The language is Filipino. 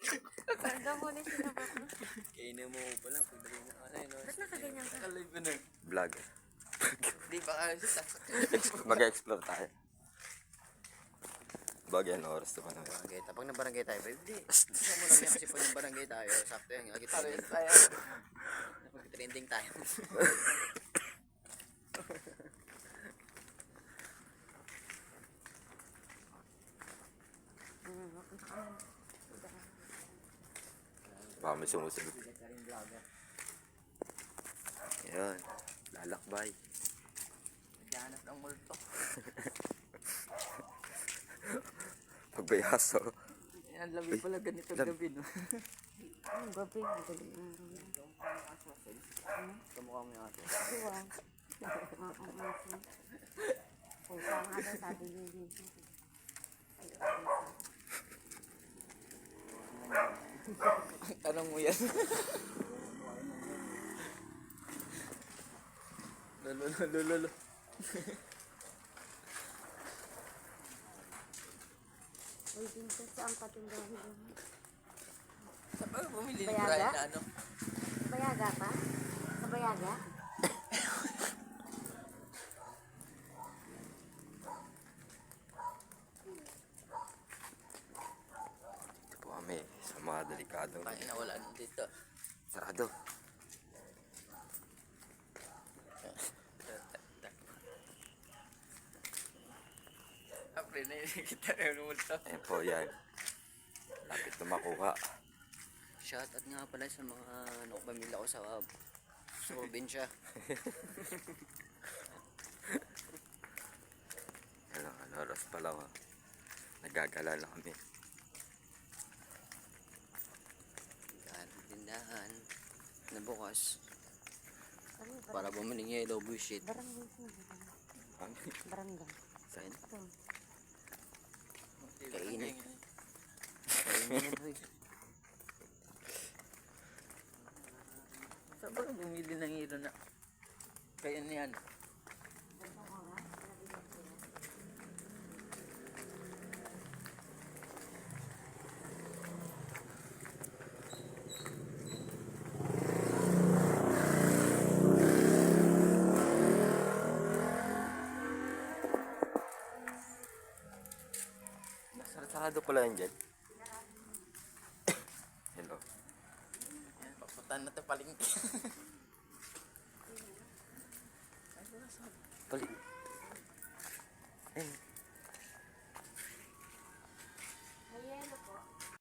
Ganda mo na sinabat mo. Kainin mo pala. Pagdali na kasi, no? Ba't nakaganyan ka? Nakalive na. Vlog. Di ba kasi Mag-explore tayo. Bagay oras to pa na. barangay tayo. Pag nabarangay tayo, hindi. Gusto mo lang yan kasi pag nabarangay tayo, sakto yan. Trending tayo. Trending tayo. Baka may sumusunod. Ayan. Lalakbay. Naghahanap ng multo. Pagbayaso. Yan, labi pala ganito gabi, no? Ang gabi, madaling araw na. Kamukha mo yung ato. Diba? Oo, aso. Pusa nga daw, sabi niya dito. Tanong mo yan. Lolo. Uy, dito saan patindahan doon? Saan ba bumili ni Bayaga? Brian na ano? Sa Bayaga pa? Sa Bayaga? Ito po kami sa mga delikadong Pangin na wala dito. sarado. Apre na yun kita yung multo. Ayan po yan. Lapit na makuha. Shoutout nga pala sa mga pamilya ko sa probinsya. Yan oras pa lang. Nagagala na kami. Yan, tindahan na bukas Ano ba? para bumili ng yellow bullshit. Barangay siya. Barangay. Saan? Ito. Kainit. Kainit. Saan ba bumili ng hilo na? Kaya niyan. Sarado pala yan dyan. Hello. Papuntahan na ito palingki. Balik. Ayun.